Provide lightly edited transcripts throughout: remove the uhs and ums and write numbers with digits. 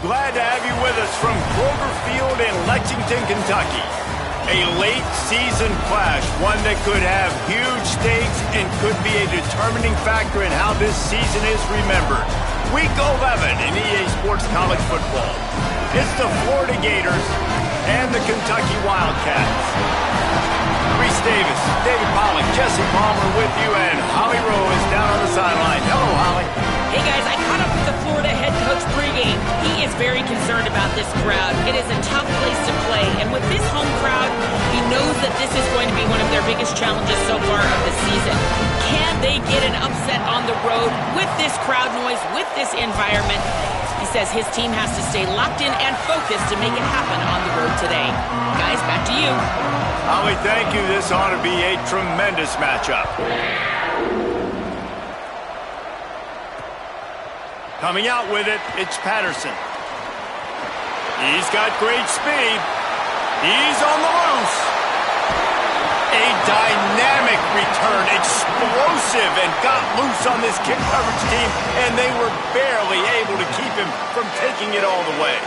Glad to have you with us from Kroger Field in Lexington, Kentucky. A late-season clash, one that could have huge stakes and could be a determining factor in how this season is remembered. Week 11 in EA Sports College Football. It's the Florida Gators and the Kentucky Wildcats. Reese Davis, David Pollack, Jesse Palmer with you, and Holly Rowe is down on the sideline. Hello, Holly. Hey, guys, I caught up with the Florida head coach pregame. He is very concerned about this crowd. It is a tough place to play, and with this home crowd, he knows that this is going to be one of their biggest challenges so far of the season. Can they get an upset on the road with this crowd noise, with this environment? He says his team has to stay locked in and focused to make it happen on the road today. Guys, back to you. Holly, thank you. This ought to be a tremendous matchup. Coming out with it, it's Patterson. He's got great speed. He's on the loose. A dynamic return, explosive, and got loose on this kick coverage team, and they were barely able to keep him from taking it all the way.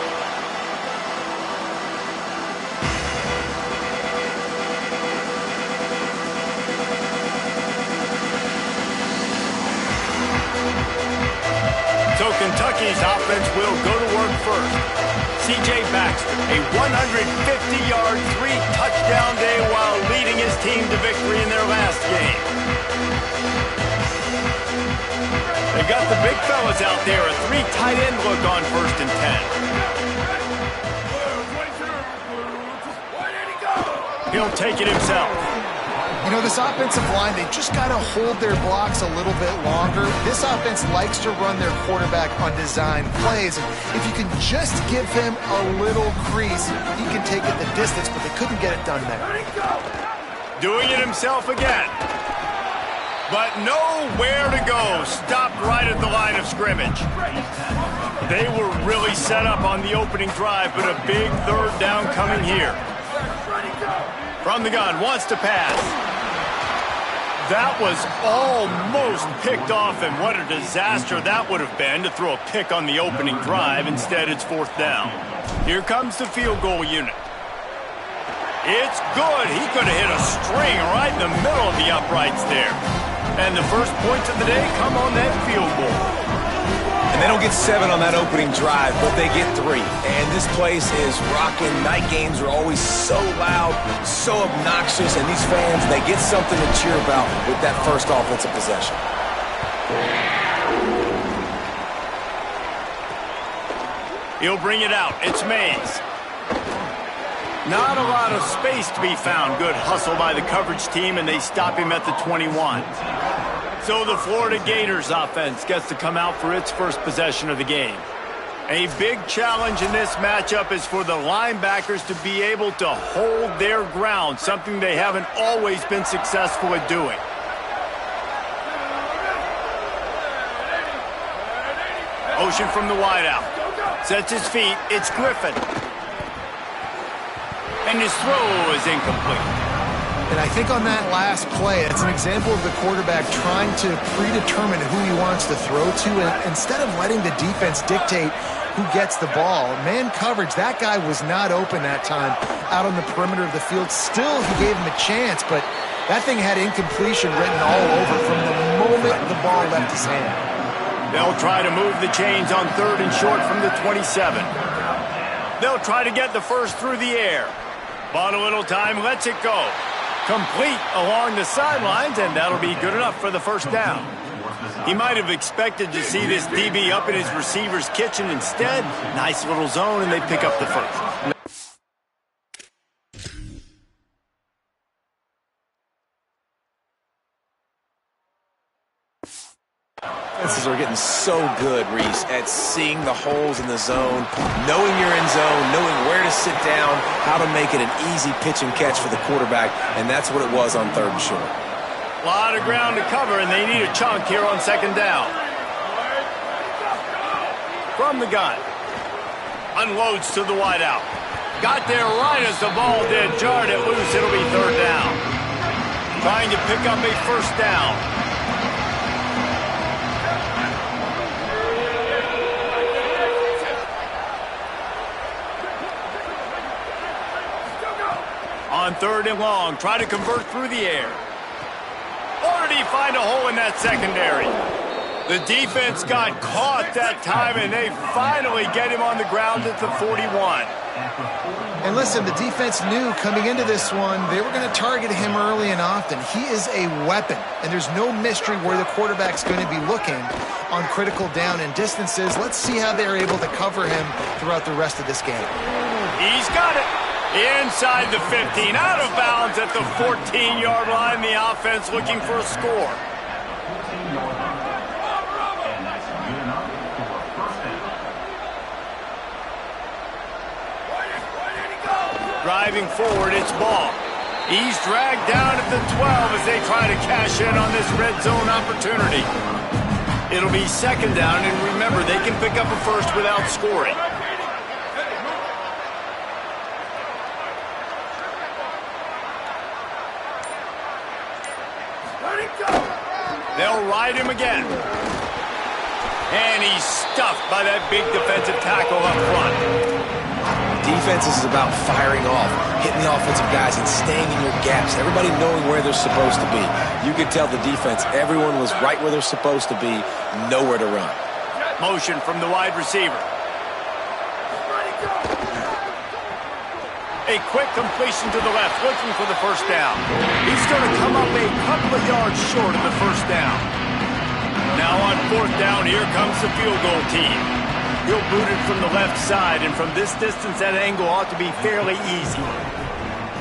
So Kentucky's offense will go to work first. C.J. Baxter, a 150-yard, 3-touchdown day while leading his team to victory in their last game. They got the big fellas out there, a 3-tight end look on 1st and 10. He'll take it himself. You know, this offensive line, they just got to hold their blocks a little bit longer. This offense likes to run their quarterback on design plays. And if you can just give him a little crease, he can take it the distance, but they couldn't get it done there. Doing it himself again. But nowhere to go. Stopped right at the line of scrimmage. They were really set up on the opening drive, but a big 3rd down coming here. From the gun, wants to pass. That was almost picked off, and what a disaster that would have been to throw a pick on the opening drive. Instead, it's 4th down. Here comes the field goal unit. It's good. He could have hit a string right in the middle of the uprights there. And the first points of the day come on that field goal. And they don't get 7 on that opening drive, but they get 3. And this place is rocking. Night games are always so loud, so obnoxious, and these fans, they get something to cheer about with that first offensive possession. He'll bring it out. It's Mays. Not a lot of space to be found. Good hustle by the coverage team, and they stop him at the 21. So the Florida Gators offense gets to come out for its first possession of the game. A big challenge in this matchup is for the linebackers to be able to hold their ground, something they haven't always been successful at doing. Ocean from the wideout. Sets his feet. It's Griffin. And his throw is incomplete. And I think on that last play, it's an example of the quarterback trying to predetermine who he wants to throw to, and instead of letting the defense dictate who gets the ball. Man coverage, that guy was not open that time out on the perimeter of the field. Still, he gave him a chance, but that thing had incompletion written all over from the moment the ball left his hand. They'll try to move the chains on 3rd and short from the 27. They'll try to get the first through the air. Bought a little time, lets it go. Complete along the sidelines, and that'll be good enough for the 1st down. He might have expected to see this DB up in his receiver's kitchen. Instead, nice little zone, and they pick up the 1st. Defenses are getting so good, Reese, at seeing the holes in the zone, knowing you're in zone, knowing where to sit down, how to make it an easy pitch and catch for the quarterback, and that's what it was on 3rd and short. A lot of ground to cover, and they need a chunk here on 2nd down. From the gun. Unloads to the wideout. Got there right as the ball did. Jarred it loose. It'll be 3rd down. Trying to pick up a 1st down. on 3rd and long. Try to convert through the air. Or did he find a hole in that secondary? The defense got caught that time, and they finally get him on the ground at the 41. And listen, the defense knew coming into this one, they were going to target him early and often. He is a weapon, and there's no mystery where the quarterback's going to be looking on critical down and distances. Let's see how they're able to cover him throughout the rest of this game. He's got it. Inside the 15, out of bounds at the 14-yard line. The offense looking for a score. Driving forward, it's Ball. He's dragged down at the 12 as they try to cash in on this red zone opportunity. It'll be 2nd down, and remember, they can pick up a first without scoring. They'll ride him again. And he's stuffed by that big defensive tackle up front. Defense is about firing off, hitting the offensive guys, and staying in your gaps. Everybody knowing where they're supposed to be. You could tell the defense, everyone was right where they're supposed to be, nowhere to run. Motion from the wide receiver. A quick completion to the left, looking for the 1st down. He's going to come up a couple of yards short of the 1st down. Now on 4th down, here comes the field goal team. He'll boot it from the left side, and from this distance, that angle ought to be fairly easy.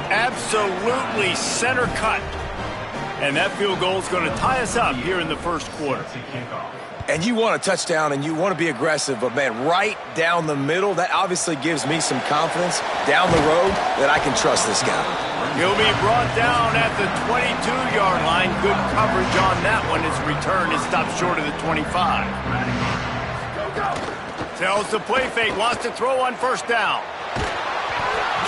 Absolutely center cut. And that field goal is going to tie us up here in the 1st quarter. And you want a touchdown, and you want to be aggressive, but, man, right down the middle, that obviously gives me some confidence down the road that I can trust this guy. He'll be brought down at the 22-yard line. Good coverage on that one. His return is stopped short of the 25. Tells the play fake, wants to throw on 1st down.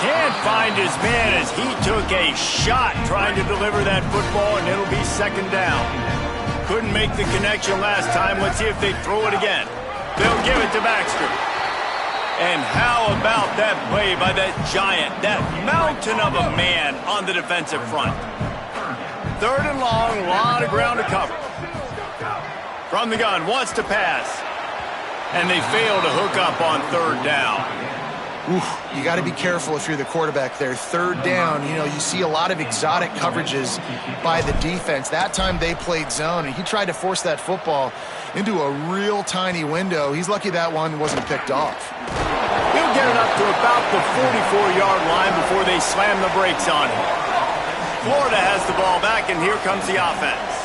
Can't find his man as he took a shot trying to deliver that football, and it'll be 2nd down. Couldn't make the connection last time. Let's see if they throw it again. They'll give it to Baxter. And how about that play by that giant, that mountain of a man on the defensive front? 3rd and long, a lot of ground to cover. From the gun, wants to pass. And they fail to hook up on 3rd down. Oof, you got to be careful if you're the quarterback there. 3rd down, you see a lot of exotic coverages by the defense. That time they played zone, and he tried to force that football into a real tiny window. He's lucky that one wasn't picked off. He'll get it up to about the 44-yard line before they slam the brakes on him. Florida has the ball back, and here comes the offense.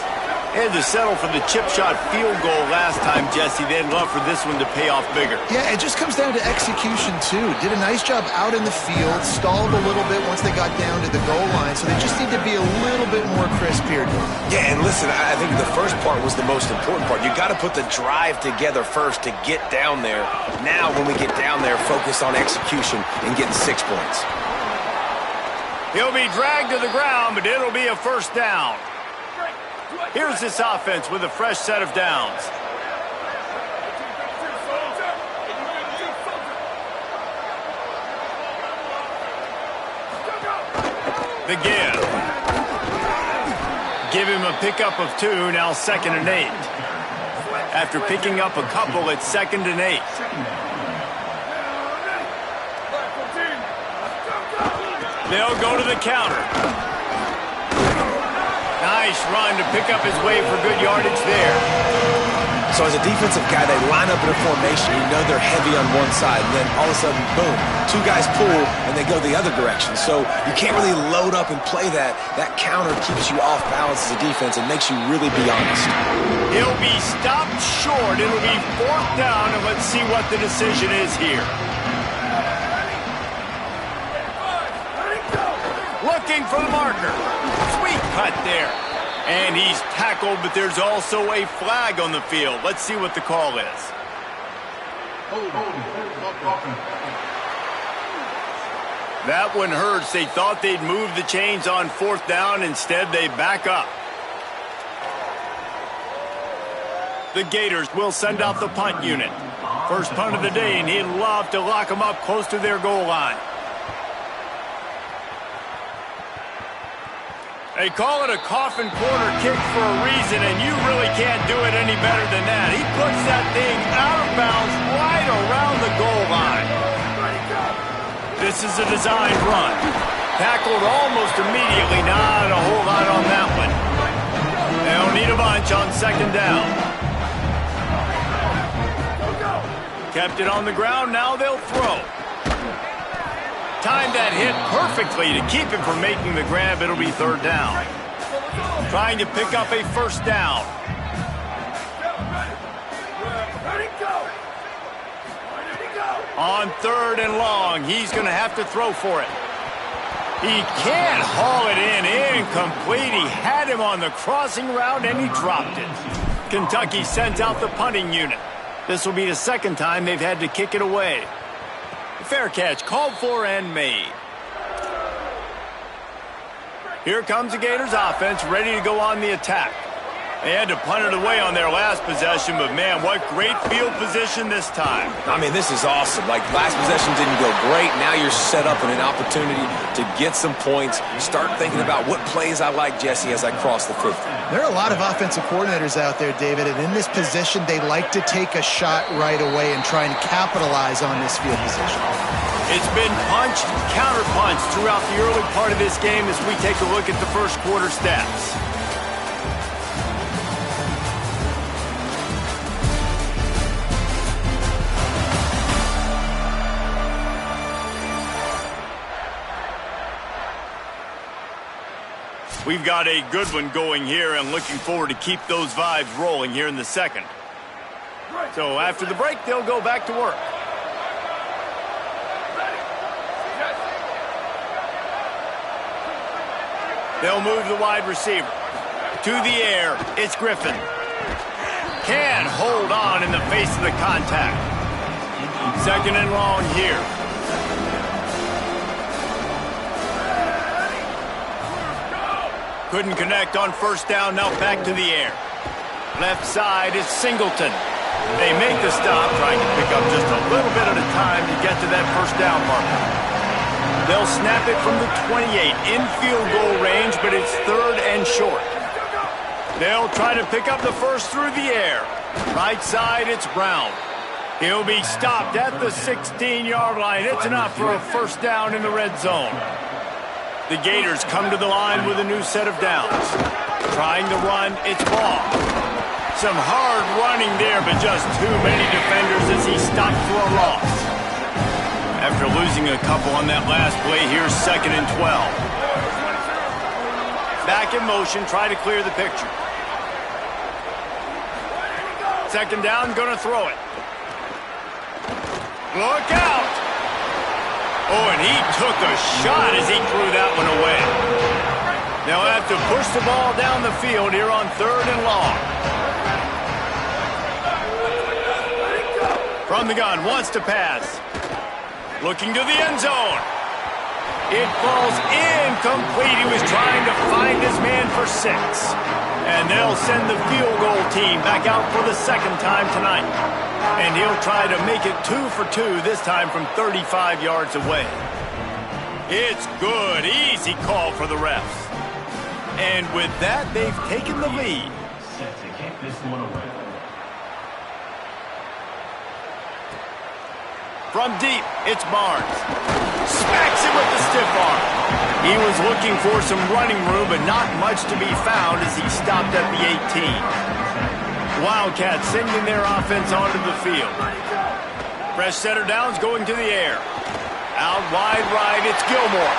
They had to settle for the chip shot field goal last time, Jesse. They'd love for this one to pay off bigger. Yeah, it just comes down to execution, too. Did a nice job out in the field, stalled a little bit once they got down to the goal line, so they just need to be a little bit more crisp here. Yeah, and listen, I think the first part was the most important part. You got to put the drive together first to get down there. Now, when we get down there, focus on execution and getting 6 points. He'll be dragged to the ground, but it'll be a 1st down. Here's this offense with a fresh set of downs. The give. Give him a pickup of 2, now 2nd and 8. After picking up a couple, it's 2nd and 8. They'll go to the counter. Nice run to pick up his way for good yardage there. So as a defensive guy, they line up in a formation. You know they're heavy on one side, and then all of a sudden, boom, 2 guys pull, and they go the other direction. So you can't really load up and play that. That counter keeps you off balance as a defense and makes you really be honest. He'll be stopped short. It'll be 4th down, and let's see what the decision is here. Looking for the marker. Sweet cut there. And he's tackled, but there's also a flag on the field. Let's see what the call is. That one hurts. They thought they'd move the chains on 4th down. Instead, they back up. The Gators will send out the punt unit. First punt of the day, and he'd love to lock them up close to their goal line. They call it a coffin corner kick for a reason, and you really can't do it any better than that. He puts that thing out of bounds right around the goal line. This is a designed run. Tackled almost immediately. Not a whole lot on that one. They'll need a bunch on second down. Kept it on the ground. Now they'll throw. Timed that hit perfectly to keep him from making the grab. It'll be third down. Trying to pick up a first down. On third and long, he's going to have to throw for it. He can't haul it in. Incomplete. He had him on the crossing route, and he dropped it. Kentucky sends out the punting unit. This will be the second time they've had to kick it away. Fair catch, called for and made. Here comes the Gators offense, ready to go on the attack. They had to punt it away on their last possession, but man, what great field position this time. I mean, this is awesome. Like, last possession didn't go great. Now you're set up in an opportunity to get some points. Start thinking about what plays I like, Jesse, as I cross the 50. There are a lot of offensive coordinators out there, David, and in this position, they like to take a shot right away and try and capitalize on this field position. It's been punched, counter-punched throughout the early part of this game as we take a look at the first quarter stats. We've got a good one going here and looking forward to keep those vibes rolling here in the second. So after the break, they'll go back to work. They'll move the wide receiver. To the air, it's Griffin. Can hold on in the face of the contact. Second and long here. Couldn't connect on first down, now back to the air. Left side is Singleton. They make the stop, trying to pick up just a little bit at a time to get to that first down marker. They'll snap it from the 28 in field goal range, but it's third and short. They'll try to pick up the first through the air. Right side, it's Brown. He'll be stopped at the 16-yard line. It's enough for a first down in the red zone. The Gators come to the line with a new set of downs. Trying to run, it's Ball. Some hard running there, but just too many defenders as he stopped for a loss. After losing a couple on that last play, here's second and 12. Back in motion, try to clear the picture. Second down, gonna throw it. Look out! Oh, and he took a shot as he threw that one away. They'll have to push the ball down the field here on third and long. From the gun, wants to pass. Looking to the end zone. It falls incomplete. He was trying to find his man for 6. And they'll send the field goal team back out for the second time tonight. And he'll try to make it 2 for 2, this time from 35 yards away. It's good. Easy call for the refs. And with that, they've taken the lead. Set to kick this one away. From deep, it's Barnes. Smacks it with the stiff arm. He was looking for some running room, but not much to be found as he stopped at the 18. Wildcats sending their offense onto the field. Fresh setter downs going to the air. Out wide right, it's Gilmore.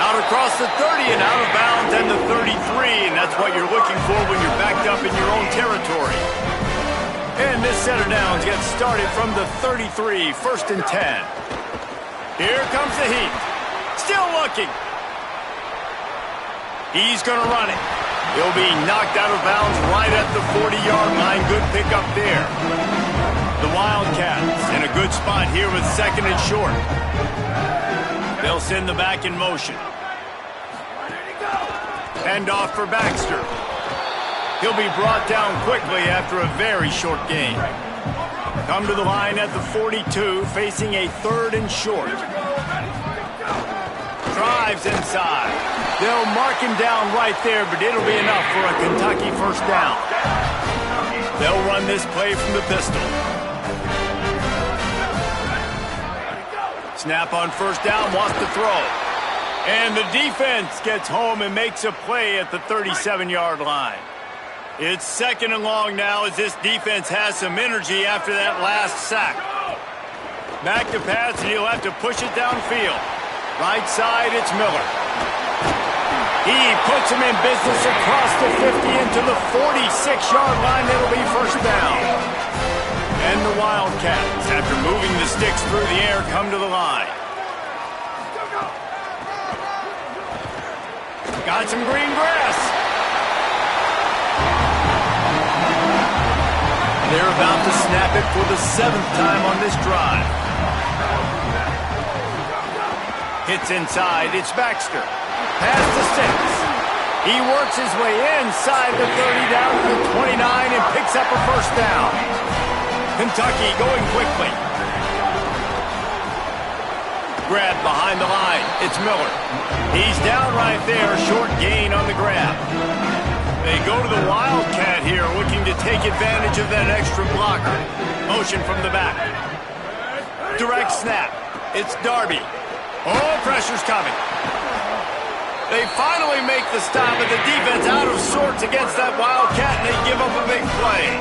Out across the 30 and out of bounds and the 33, and that's what you're looking for when you're backed up in your own territory. And this setter downs gets started from the 33, first and 10. Here comes the heat. Still looking. He's going to run it. He'll be knocked out of bounds right at the 40-yard line. Good pickup there. The Wildcats in a good spot here with second and short. They'll send the back in motion. Hand off for Baxter. He'll be brought down quickly after a very short game. Come to the line at the 42, facing a third and short. Drives inside. They'll mark him down right there, but it'll be enough for a Kentucky first down. They'll run this play from the pistol. Snap on first down, wants to throw. And the defense gets home and makes a play at the 37-yard line. It's second and long now as this defense has some energy after that last sack. Back to pass, and he'll have to push it downfield. Right side, it's Miller. He puts him in business across the 50 into the 46-yard line. It'll be first down. And the Wildcats, after moving the sticks through the air, come to the line. Got some green grass. They're about to snap it for the 7th time on this drive. Hits inside, it's Baxter. Pass to 6. He works his way inside the 30 down to the 29 and picks up a first down. Kentucky going quickly. Grab behind the line, it's Miller. He's down right there, short gain on the grab. They go to the Wildcat here, looking to take advantage of that extra blocker. Motion from the back. Direct snap. It's Darby. Oh, pressure's coming. They finally make the stop, but the defense out of sorts against that Wildcat, and they give up a big play.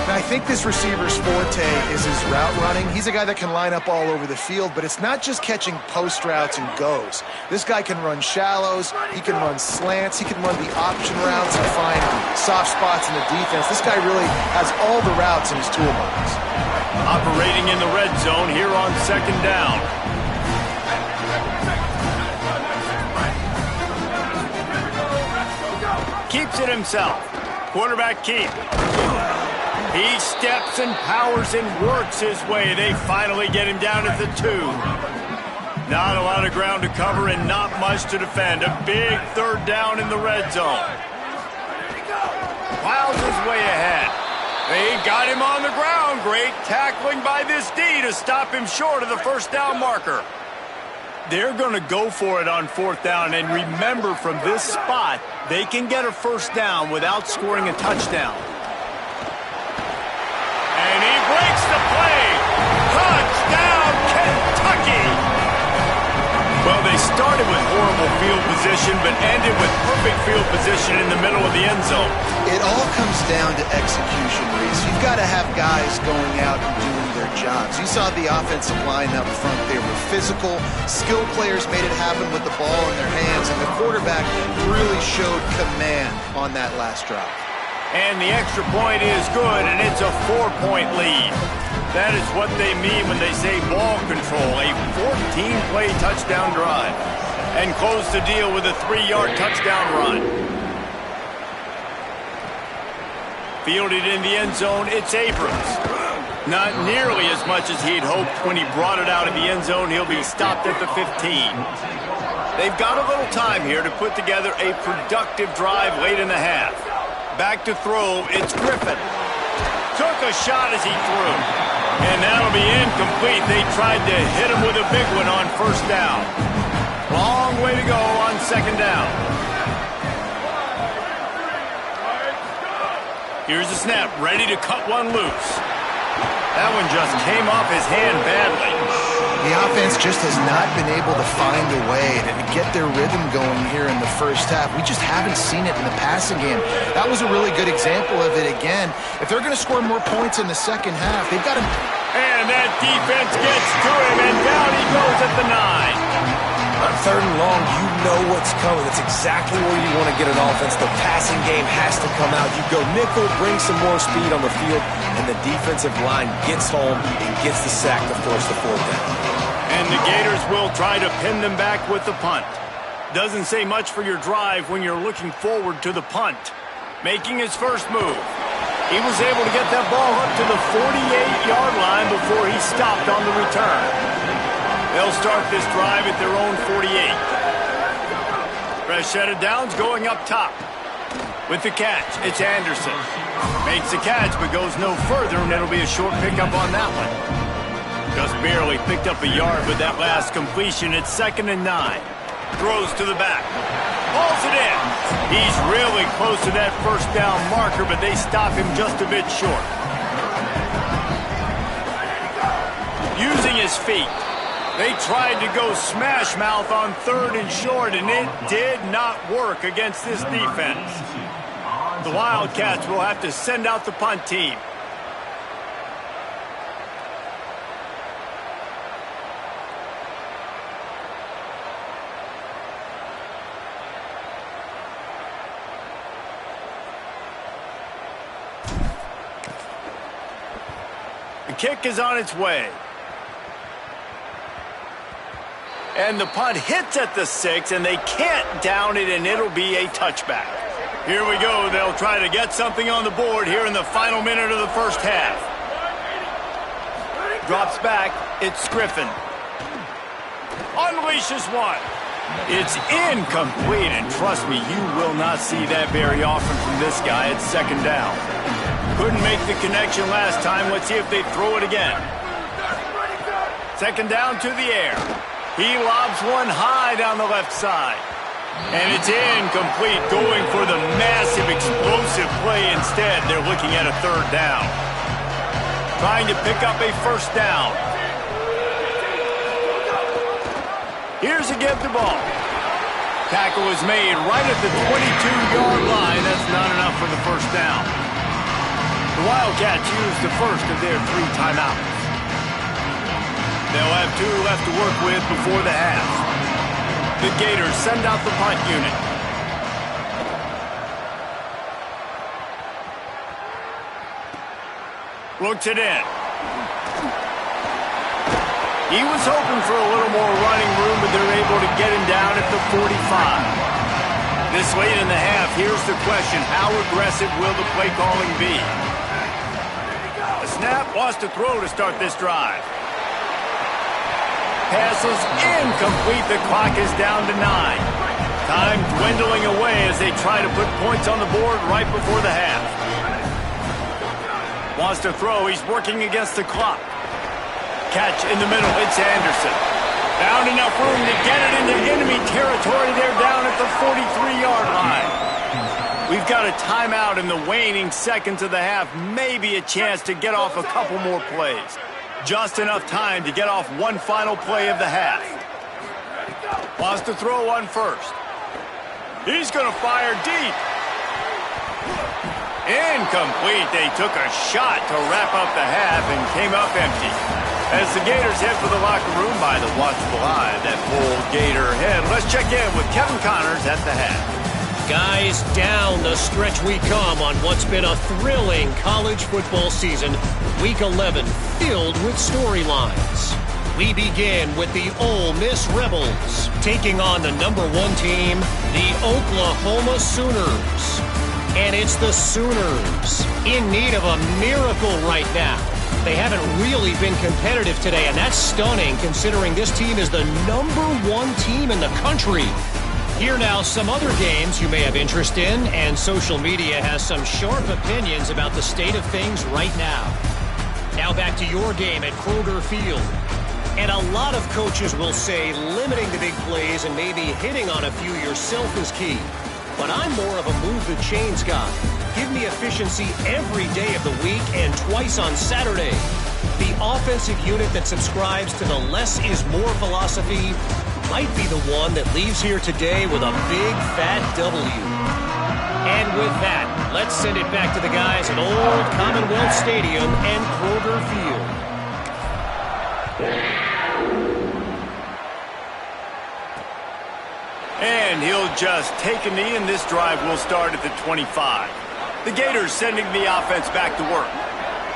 Now, I think this receiver's forte is his route running. He's a guy that can line up all over the field, but it's not just catching post routes and goes. This guy can run shallows, he can run slants, he can run the option routes and find soft spots in the defense. This guy really has all the routes in his toolbox. Operating in the red zone here on second down. Keeps it himself. Quarterback keep. He steps and powers and works his way. They finally get him down at the 2. Not a lot of ground to cover and not much to defend. A big third down in the red zone. Plows his way ahead. They got him on the ground. Great tackling by this D to stop him short of the first down marker. They're going to go for it on 4th down, and remember, from this spot, they can get a first down without scoring a touchdown. And he breaks the play. Touchdown, Kentucky! Well, they started with horrible field position, but ended with perfect field position in the middle of the end zone. It all comes down to execution, Reese. You've got to have guys going out and doing their jobs. You saw the offensive line up front. They were physical. Skilled players made it happen with the ball in their hands, and the quarterback really showed command on that last drive. And the extra point is good, and it's a 4-point lead. That is what they mean when they say ball control, a 14-play touchdown drive. And close the deal with a 3-yard touchdown run. Fielded in the end zone, it's Abrams. Not nearly as much as he'd hoped when he brought it out of the end zone. He'll be stopped at the 15. They've got a little time here to put together a productive drive late in the half. Back to throw, it's Griffin. Took a shot as he threw. And that'll be incomplete. They tried to hit him with a big one on first down. Long way to go on second down. Here's the snap, ready to cut one loose. That one just came off his hand badly. The offense just has not been able to find a way to get their rhythm going here in the first half. We just haven't seen it in the passing game. That was a really good example of it again. If they're going to score more points in the second half, they've got to... And that defense gets to him, and down he goes at the 9. On 3rd and long, you know what's coming. That's exactly where you want to get an offense. The passing game has to come out. You go nickel, bring some more speed on the field, and the defensive line gets home and gets the sack to force the 4th down. And the Gators will try to pin them back with the punt. Doesn't say much for your drive when you're looking forward to the punt. Making his first move. He was able to get that ball up to the 48-yard line before he stopped on the return. They'll start this drive at their own 48. Fresh set of downs going up top. With the catch, it's Anderson. Makes the catch but goes no further, and it'll be a short pickup on that one. Just barely picked up a yard with that last completion. It's 2nd and 9. Throws to the back. Pulls it in. He's really close to that first down marker, but they stop him just a bit short. Using his feet. They tried to go smash mouth on 3rd and short, and it did not work against this defense. The Wildcats will have to send out the punt team. The kick is on its way. And the punt hits at the 6, and they can't down it, and it'll be a touchback. Here we go. They'll try to get something on the board here in the final minute of the first half. Drops back. It's Griffin. Unleashes one. It's incomplete, and trust me, you will not see that very often from this guy. It's 2nd down. Couldn't make the connection last time. Let's see if they throw it again. 2nd down to the air. He lobs one high down the left side. And it's incomplete, going for the massive explosive play instead. They're looking at a 3rd down. Trying to pick up a 1st down. Here's a give the ball. Tackle is made right at the 22-yard line. That's not enough for the 1st down. The Wildcats use the first of their 3 timeouts. They'll have 2 left to work with before the half. The Gators send out the punt unit. Looks it in. He was hoping for a little more running room, but they're able to get him down at the 45. This late in the half, here's the question. How aggressive will the play calling be? The snap wants to throw to start this drive. Passes incomplete. The clock is down to 9. Time dwindling away as they try to put points on the board right before the half. Wants to throw. He's working against the clock. Catch in the middle. It's Anderson. Found enough room to get it into enemy territory. They're down at the 43-yard line. We've got a timeout in the waning seconds of the half. Maybe a chance to get off a couple more plays. Just enough time to get off one final play of the half. Wants to throw one first. He's going to fire deep. Incomplete. They took a shot to wrap up the half and came up empty. As the Gators head for the locker room by the watchful eye, that full Gator head. Let's check in with Kevin Connors at the half. Guys, down the stretch we come on what's been a thrilling college football season. Week 11 filled with storylines. We begin with the Ole Miss Rebels taking on the #1 team, the Oklahoma Sooners. And it's the Sooners in need of a miracle right now. They haven't really been competitive today, and that's stunning considering this team is the #1 team in the country. Here now some other games you may have interest in, and social media has some sharp opinions about the state of things right now. Now back to your game at Kroger Field. And a lot of coaches will say limiting the big plays and maybe hitting on a few yourself is key. But I'm more of a move the chains guy. Give me efficiency every day of the week and twice on Saturday. The offensive unit that subscribes to the less is more philosophy might be the one that leaves here today with a big fat W. And with that, let's send it back to the guys at Old Commonwealth Stadium and Kroger Field. And he'll just take a knee, and this drive will start at the 25. The Gators sending the offense back to work.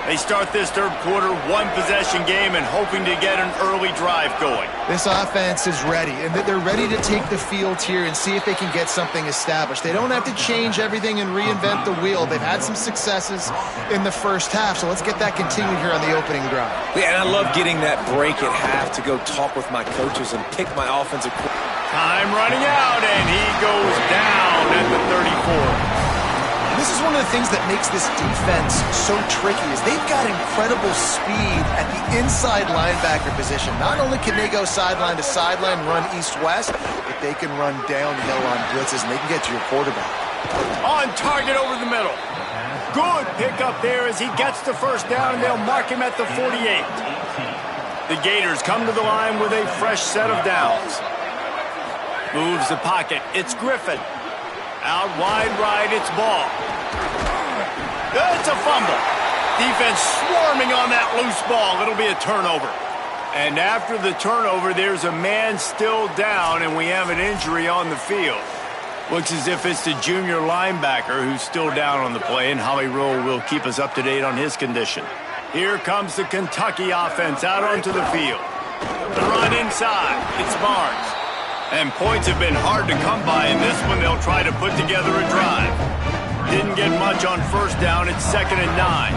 They start this third quarter, one-possession game, and hoping to get an early drive going. This offense is ready, and they're ready to take the field here and see if they can get something established. They don't have to change everything and reinvent the wheel. They've had some successes in the first half, so let's get that continued here on the opening drive. Yeah, and I love getting that break at half to go talk with my coaches and pick my offensive. Time running out, and he goes down at the 34. This is one of of the things that makes this defense so tricky is they've got incredible speed at the inside linebacker position. Not only can they go sideline to sideline, run east-west, but they can run downhill on blitzes, and they can get to your quarterback. On target over the middle. Good pickup there as he gets the first down, and they'll mark him at the 48. The Gators come to the line with a fresh set of downs. Moves the pocket. It's Griffin. Out wide right, it's Ball. It's a fumble. Defense swarming on that loose ball. It'll be a turnover. And after the turnover, there's a man still down, and we have an injury on the field. Looks as if it's the junior linebacker who's still down on the play, and Holly Rowe will keep us up to date on his condition. Here comes the Kentucky offense out onto the field. The run inside. It's Barnes. And points have been hard to come by in this one. They'll try to put together a drive. Didn't get much on first down. It's 2nd and 9.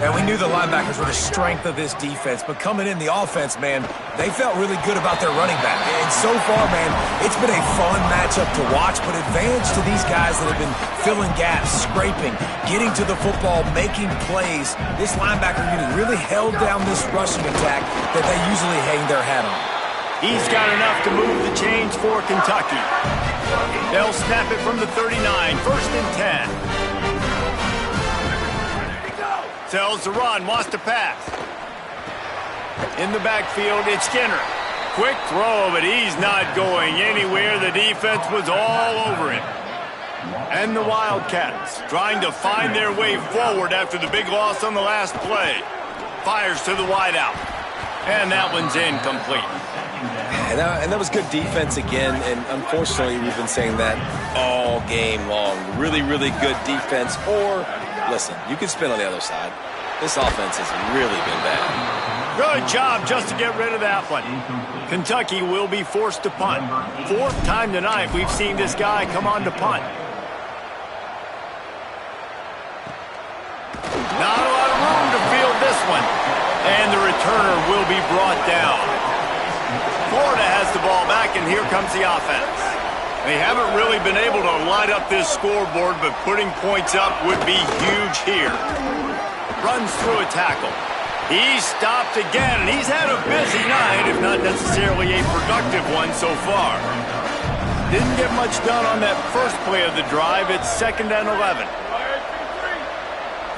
And we knew the linebackers were the strength of this defense, but coming in the offense, man, they felt really good about their running back. And so far, man, it's been a fun matchup to watch, but advantage to these guys that have been filling gaps, scraping, getting to the football, making plays. This linebacker unit really held down this rushing attack that they usually hang their hat on. He's got enough to move the chains for Kentucky. They'll snap it from the 39, 1st and 10. Tells the run, wants to pass. In the backfield, it's Skinner. Quick throw, but he's not going anywhere. The defense was all over him. And the Wildcats trying to find their way forward after the big loss on the last play. Fires to the wideout. And that one's incomplete. And that was good defense again, and unfortunately we've been saying that all game long. Really, really good defense. Or, listen, you can spin on the other side. This offense has really been bad. Good job just to get rid of that one. Kentucky will be forced to punt. 4th time tonight we've seen this guy come on to punt. Not a lot of room to field this one. And the returner will be brought down. Florida has the ball back, and here comes the offense. They haven't really been able to light up this scoreboard, but putting points up would be huge here. Runs through a tackle. He's stopped again, and he's had a busy night, if not necessarily a productive one so far. Didn't get much done on that first play of the drive. It's 2nd and 11.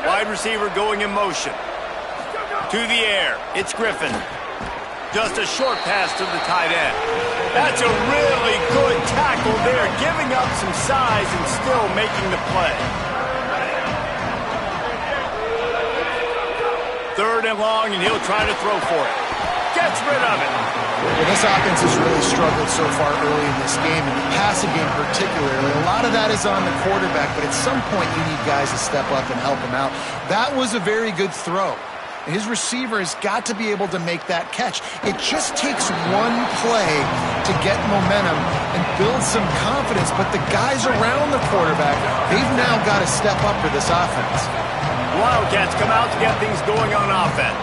Wide receiver going in motion. To the air, it's Griffin. Just a short pass to the tight end. That's a really good tackle there, giving up some size and still making the play. 3rd and long, and he'll try to throw for it. Gets rid of it. Well, this offense has really struggled so far early in this game, and the passing game particularly. A lot of that is on the quarterback, but at some point you need guys to step up and help him out. That was a very good throw. His receiver has got to be able to make that catch. It just takes one play to get momentum and build some confidence, but the guys around the quarterback, they've now got to step up for this offense. Wildcats come out to get things going on offense.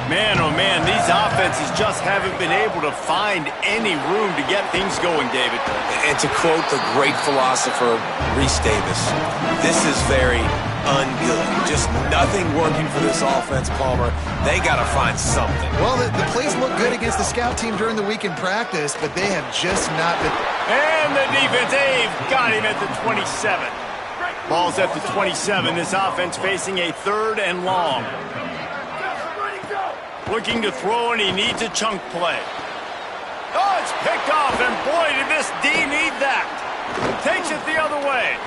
Man, oh man, these offenses just haven't been able to find any room to get things going, David. And to quote the great philosopher, Reese Davis, this is very ungood. Just nothing working for this offense, Palmer. They got to find something. Well, the plays look good against the scout team during the week in practice, but they have just not been. And the defense, they've got him at the 27. Ball's at the 27. This offense facing a 3rd and long. Looking to throw, and he needs a chunk play. Oh, it's picked off, and boy, did this D need that. Takes it the other way.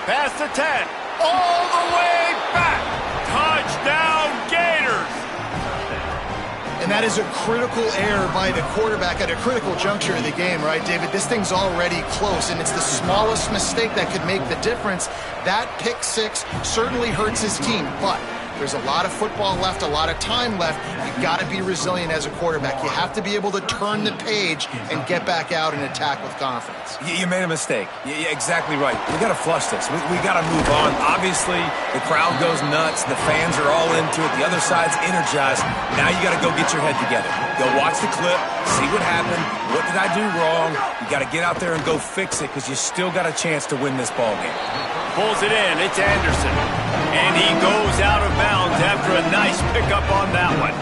Past the 10. All the way back. Touchdown, Gators. And that is a critical error by the quarterback at a critical juncture of the game, right, David? This thing's already close, and it's the smallest mistake that could make the difference. That pick 6 certainly hurts his team, but there's a lot of football left, a lot of time left. You've got to be resilient as a quarterback. You have to be able to turn the page and get back out and attack with confidence. You made a mistake. You're exactly right. We got to flush this. We got to move on. Obviously, the crowd goes nuts. The fans are all into it. The other side's energized. Now you got to go get your head together. Go watch the clip. see what happened, what did I do wrong? You got to get out there and go fix it because you still got a chance to win this ball game. Pulls it in. It's Anderson. And he goes out of bounds after a nice pickup on that one.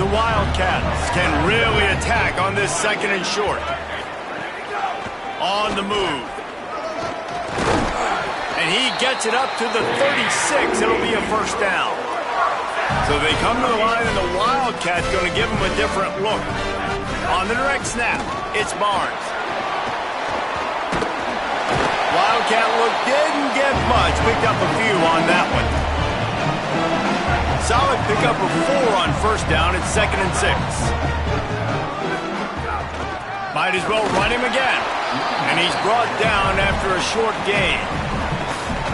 The Wildcats can really attack on this second and short. On the move. And he gets it up to the 36. It'll be a first down. So they come to the line, and the Wildcat's going to give them a different look. On the direct snap, it's Barnes. Wildcat look didn't get much. Picked up a few on that one. Solid pickup of 4 on first down. It's 2nd and 6. Might as well run him again. And he's brought down after a short gain.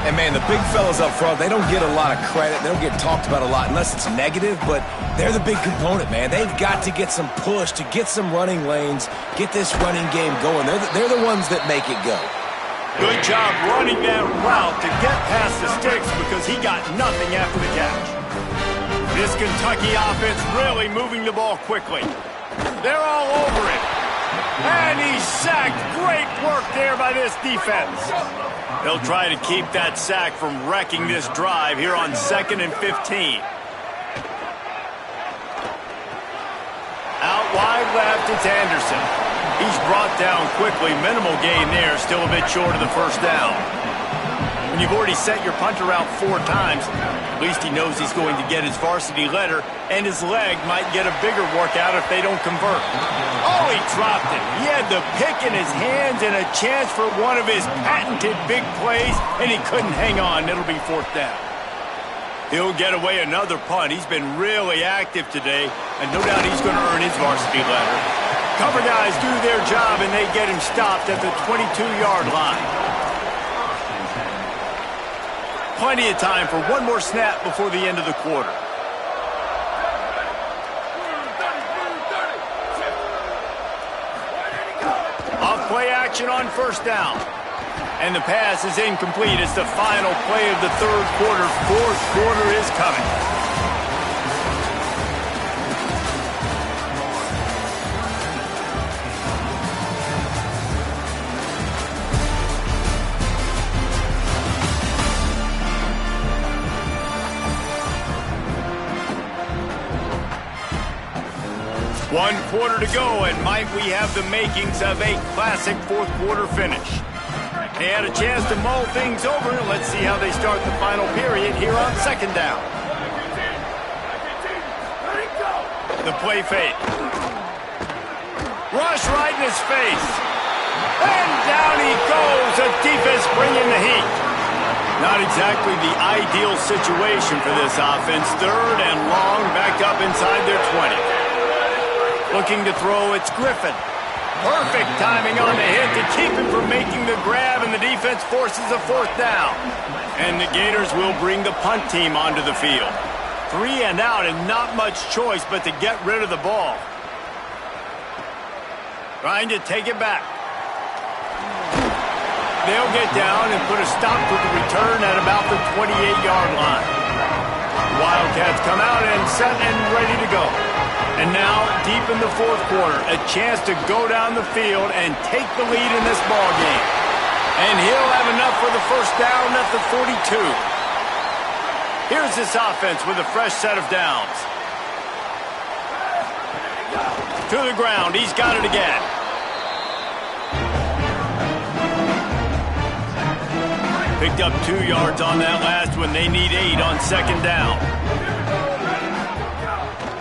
And, man, the big fellas up front, they don't get a lot of credit. They don't get talked about a lot unless it's negative, but they're the big component, man. They've got to get some push, to get some running lanes, get this running game going. They're the ones that make it go. Good job running that route to get past the sticks because he got nothing after the catch. This Kentucky offense really moving the ball quickly. They're all over it. And he's sacked. Great work there by this defense. They'll try to keep that sack from wrecking this drive here on 2nd and 15. Out wide left, it's Anderson. He's brought down quickly. Minimal gain there, still a bit short of the first down. When you've already set your punter out 4 times, at least he knows he's going to get his varsity letter, and his leg might get a bigger workout if they don't convert. Oh, he dropped it. He had the pick in his hands and a chance for one of his patented big plays, and he couldn't hang on. It'll be 4th down. He'll get away another punt. He's been really active today, and no doubt he's going to earn his varsity letter. Cover guys do their job, and they get him stopped at the 22-yard line. Plenty of time for one more snap before the end of the quarter. Off play action on first down. And the pass is incomplete. It's the final play of the 3rd quarter. 4th quarter is coming. One quarter to go, and might we have the makings of a classic 4th quarter finish. They had a chance to mull things over. Let's see how they start the final period here on 2nd down. The play fake. Rush right in his face. And down he goes. The defense bringing the heat. Not exactly the ideal situation for this offense. 3rd and long, back up inside their 20. Looking to throw, it's Griffin. Perfect timing on the hit to keep him from making the grab, and the defense forces a 4th down. And the Gators will bring the punt team onto the field. 3 and out, and not much choice but to get rid of the ball. Trying to take it back. They'll get down and put a stop to the return at about the 28-yard line. The Wildcats come out and set and ready to go. And now, deep in the 4th quarter, a chance to go down the field and take the lead in this ball game. And he'll have enough for the first down at the 42. Here's this offense with a fresh set of downs. To the ground, he's got it again. Picked up 2 yards on that last one. They need 8 on 2nd down.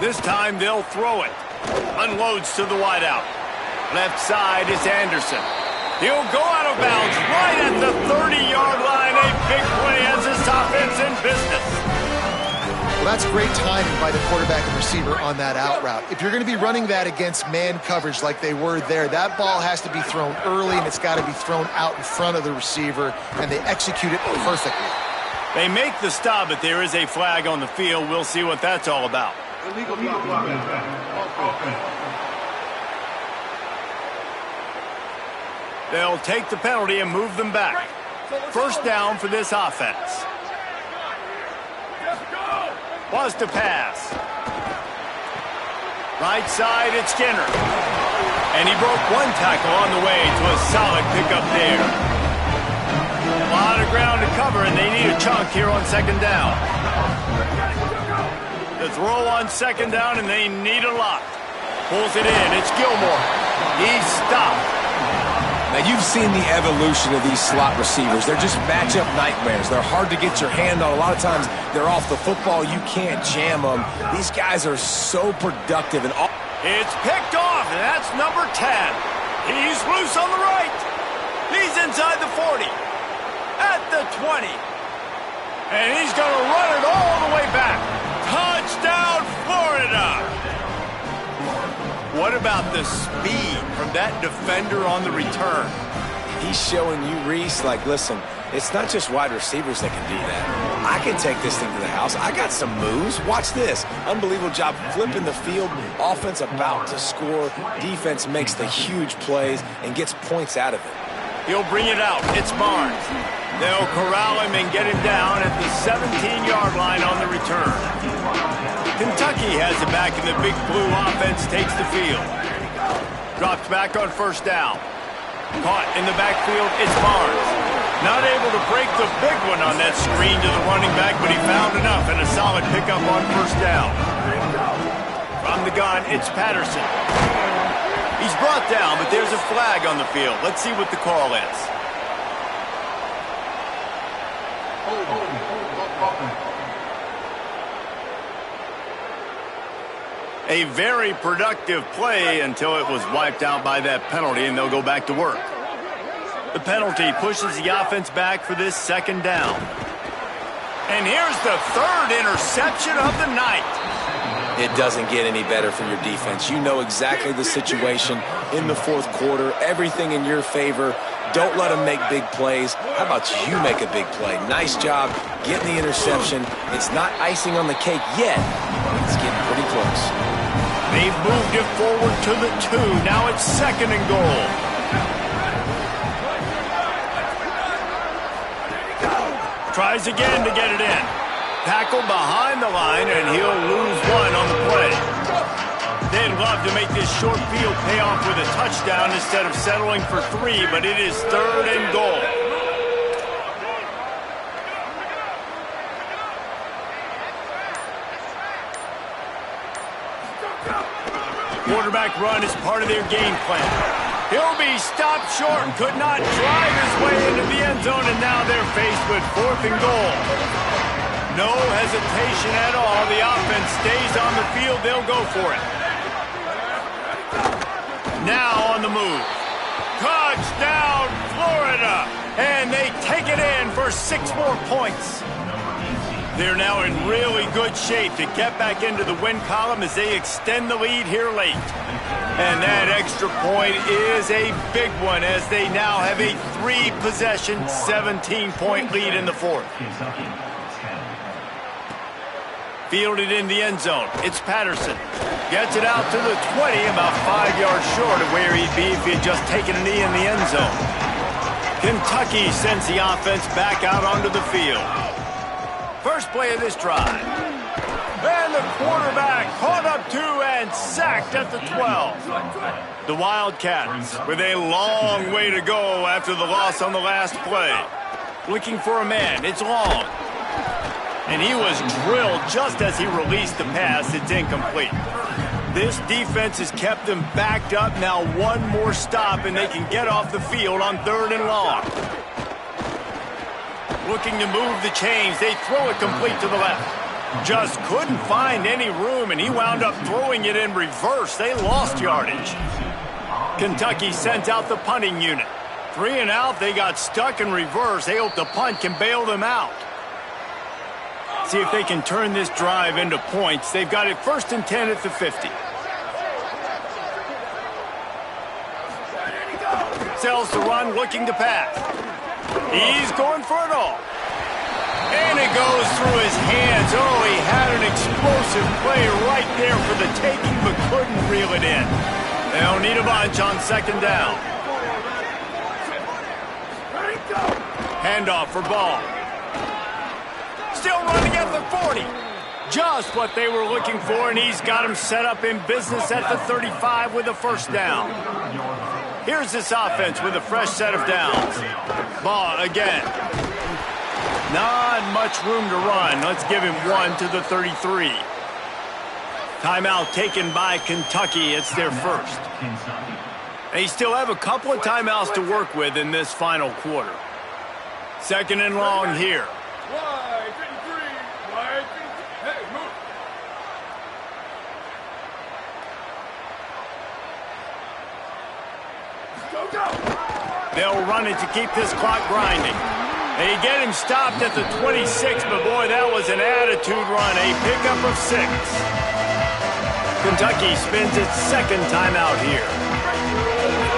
This time they'll throw it. Unloads to the wideout. Left side is Anderson. He'll go out of bounds right at the 30-yard line. A big play as this offense in business. Well, that's great timing by the quarterback and receiver on that out route. If you're going to be running that against man coverage like they were there, that ball has to be thrown early, and it's got to be thrown out in front of the receiver, and they execute it perfectly. They make the stop, but there is a flag on the field. We'll see what that's all about. Illegal block. They'll take the penalty and move them back. First down for this offense. Was to pass. Right side, it's Skinner. And he broke one tackle on the way to a solid pickup there. A lot of ground to cover, and they need a chunk here on second down. The throw on second down, and they need a lot. Pulls it in. It's Gilmore. He's stopped. Now, you've seen the evolution of these slot receivers. They're just matchup nightmares. They're hard to get your hand on. A lot of times, they're off the football. You can't jam them. These guys are so productive. And it's picked off, and that's number 10. He's loose on the right. He's inside the 40. At the 20. And he's going to run it all the way back. Touchdown, Florida! What about the speed from that defender on the return? He's showing you, Reese, like, listen, it's not just wide receivers that can do that. I can take this thing to the house. I got some moves. Watch this. Unbelievable job flipping the field. Offense about to score. Defense makes the huge plays and gets points out of it. He'll bring it out. It's Barnes. They'll corral him and get him down at the 17-yard line on the return. Kentucky has it back, and the Big Blue offense takes the field. Drops back on first down. Caught in the backfield, it's Barnes. Not able to break the big one on that screen to the running back, but he found enough and a solid pickup on first down. From the gun, it's Patterson. He's brought down, but there's a flag on the field. Let's see what the call is. A very productive play until it was wiped out by that penalty, and they'll go back to work. The penalty pushes the offense back for this second down. And here's the third interception of the night. It doesn't get any better for your defense. You know exactly the situation in the fourth quarter, everything in your favor. Don't let them make big plays. How about you make a big play? Nice job getting the interception. It's not icing on the cake yet, but it's getting pretty close. They've moved it forward to the 2. Now it's second and goal. Tries again to get it in. Tackled behind the line, and he'll lose one on the play. They'd love to make this short field pay off with a touchdown instead of settling for 3, but it is third and goal. Quarterback run is part of their game plan. He'll be stopped short and could not drive his way into the end zone, and now they're faced with fourth and goal. No hesitation at all. The offense stays on the field. They'll go for it. Now on the move. Touchdown, Florida! And they take it in for 6 more points. They're now in really good shape to get back into the win column as they extend the lead here late. And that extra point is a big one as they now have a 3-possession, 17-point lead in the fourth. Fielded in the end zone. It's Patterson. Gets it out to the 20, about 5 yards short of where he'd be if he had just taken a knee in the end zone. Kentucky sends the offense back out onto the field. First play of this drive. And the quarterback caught up 2 and sacked at the 12. The Wildcats with a long way to go after the loss on the last play. Looking for a man. It's Long. And he was drilled just as he released the pass. It's incomplete. This defense has kept them backed up. Now one more stop and they can get off the field on 3rd and long. Looking to move the chains. They throw it complete to the left. Just couldn't find any room, and he wound up throwing it in reverse. They lost yardage. Kentucky sent out the punting unit. 3 and out. They got stuck in reverse. They hope the punt can bail them out. See if they can turn this drive into points. They've got it 1st and 10 at the 50. Sells the run, looking to pass. He's going for it all. And it goes through his hands. Oh, he had an explosive play right there for the taking, but couldn't reel it in. They'll need a bunch on 2nd down. Handoff for Ball. Still running at the 40. Just what they were looking for, and he's got him set up in business at the 35 with a first down. Here's this offense with a fresh set of downs. Ball again. Not much room to run. Let's give him one to the 33. Timeout taken by Kentucky. It's their first. They still have a couple of timeouts to work with in this final quarter. Second and long here. They'll run it to keep this clock grinding. They get him stopped at the 26, but boy, that was an attitude run. A pickup of 6. Kentucky spends its second timeout here.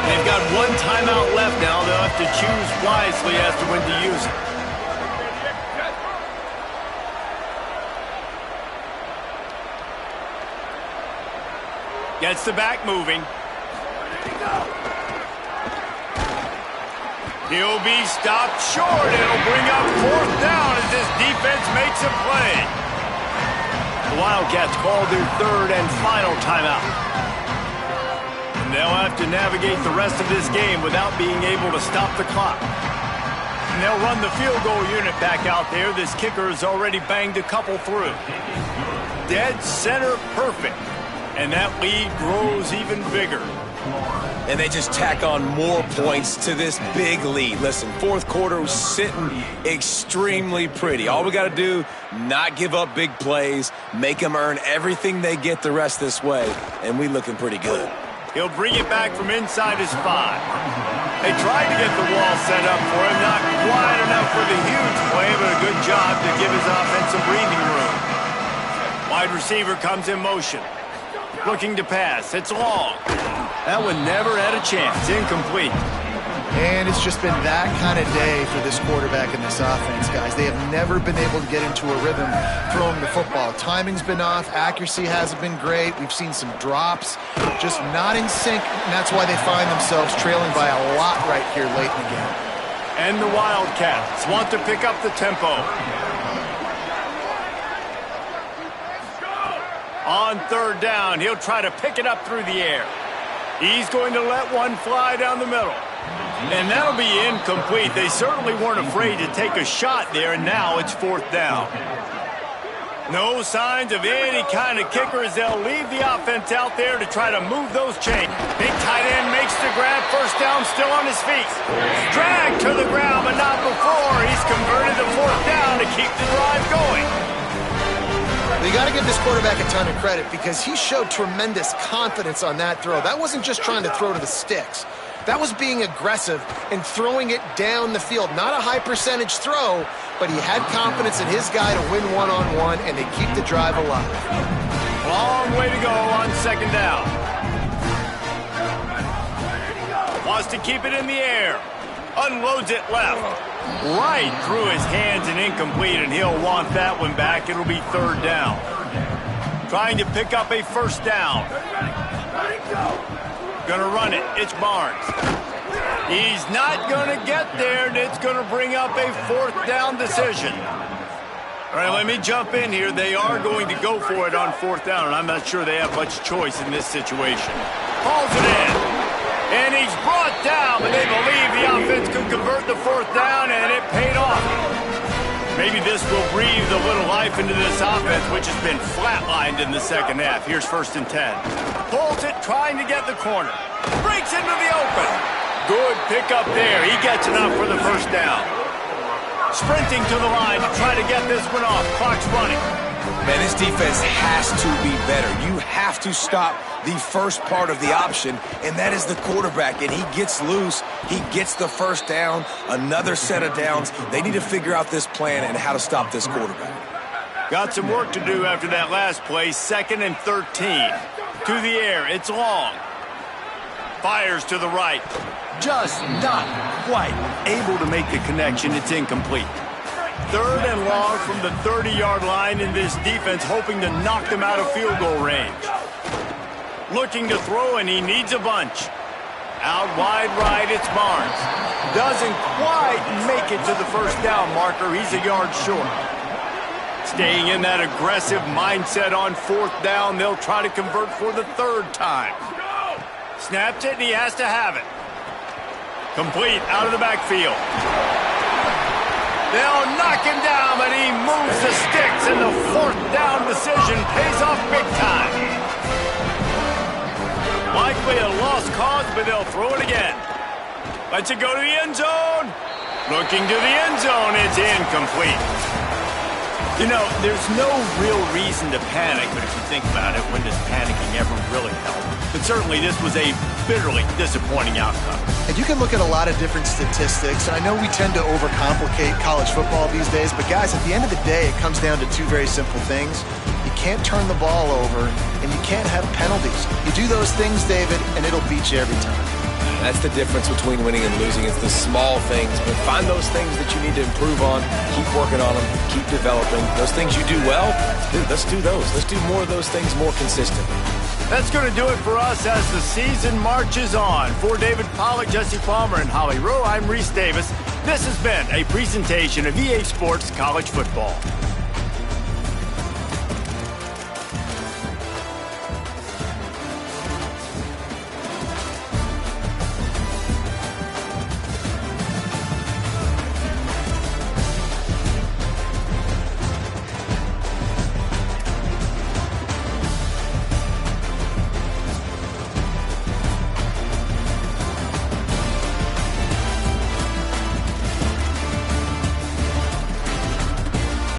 They've got one timeout left now. They'll have to choose wisely as to when to use it. Gets the back moving. He'll be stopped short. It'll bring up fourth down as this defense makes a play. The Wildcats called their third and final timeout. And they'll have to navigate the rest of this game without being able to stop the clock. And they'll run the field goal unit back out there. This kicker has already banged a couple through. Dead center perfect. And that lead grows even bigger. And they just tack on more points to this big lead. Listen, fourth quarter was sitting extremely pretty. All we got to do, not give up big plays, make them earn everything they get the rest this way, and we looking pretty good. He'll bring it back from inside his 5. They tried to get the wall set up for him, not quite enough for the huge play, but a good job to give his offense some breathing room. Wide receiver comes in motion. Looking to pass. It's long. That one never had a chance. Incomplete. And it's just been that kind of day for this quarterback and this offense, guys. They have never been able to get into a rhythm throwing the football. Timing's been off. Accuracy hasn't been great. We've seen some drops. Just not in sync, and that's why they find themselves trailing by a lot right here late in the game. And the Wildcats want to pick up the tempo. On third down, he'll try to pick it up through the air. He's going to let one fly down the middle. And that'll be incomplete. They certainly weren't afraid to take a shot there, and now it's fourth down. No signs of any kind of kicker as they'll leave the offense out there to try to move those chains. Big tight end makes the grab. First down, still on his feet. Dragged to the ground, but not before. He's converted the fourth down to keep the drive going. You got to give this quarterback a ton of credit because he showed tremendous confidence on that throw. That wasn't just trying to throw to the sticks. That was being aggressive and throwing it down the field. Not a high percentage throw, but he had confidence in his guy to win one-on-one, and they keep the drive alive. Long way to go on second down. Wants to keep it in the air. Unloads it left. Right through his hands and incomplete, and he'll want that one back. It'll be third down. Trying to pick up a first down. Gonna run it. It's Barnes. He's not gonna get there, and it's gonna bring up a fourth down decision. All right, let me jump in here. They are going to go for it on fourth down, and I'm not sure they have much choice in this situation. Calls it in. And he's brought down, but they believe the offense could convert the fourth down, and it paid off. Maybe this will breathe a little life into this offense, which has been flatlined in the second half. Here's first and 10. Pulls it, trying to get the corner. Breaks into the open. Good pickup there. He gets enough for the first down. Sprinting to the line to try to get this one off. Clock's running. Man, this defense has to be better. You have to stop the first part of the option, and that is the quarterback. And he gets loose. He gets the first down, another set of downs. They need to figure out this plan and how to stop this quarterback. Got some work to do after that last play. Second and 13. To the air. It's long. Fires to the right. Just not quite able to make the connection. It's incomplete. Third and long from the 30-yard line, in this defense hoping to knock them out of field goal range. Looking to throw, and he needs a bunch. Out wide right, it's Barnes. Doesn't quite make it to the first down marker. He's a yard short. Staying in that aggressive mindset on 4th down, they'll try to convert for the 3rd time. Snaps it, and he has to have it. Complete out of the backfield. They'll knock him down, but he moves the sticks, and the 4th down decision pays off big time. Likely a lost cause, but they'll throw it again. Lets it go to the end zone. Looking to the end zone. It's incomplete. You know, there's no real reason to panic, but if you think about it, when does panicking ever really help? But certainly this was a bitterly disappointing outcome. And you can look at a lot of different statistics. I know we tend to overcomplicate college football these days, but guys, at the end of the day, it comes down to 2 very simple things. You can't turn the ball over, and you can't have penalties. You do those things, David, and it'll beat you every time. That's the difference between winning and losing. It's the small things, but find those things that you need to improve on. Keep working on them. Keep developing. Those things you do well, let's do those. Let's do more of those things more consistently. That's going to do it for us as the season marches on. For David Pollack, Jesse Palmer, and Holly Rowe, I'm Reese Davis. This has been a presentation of EA Sports College Football.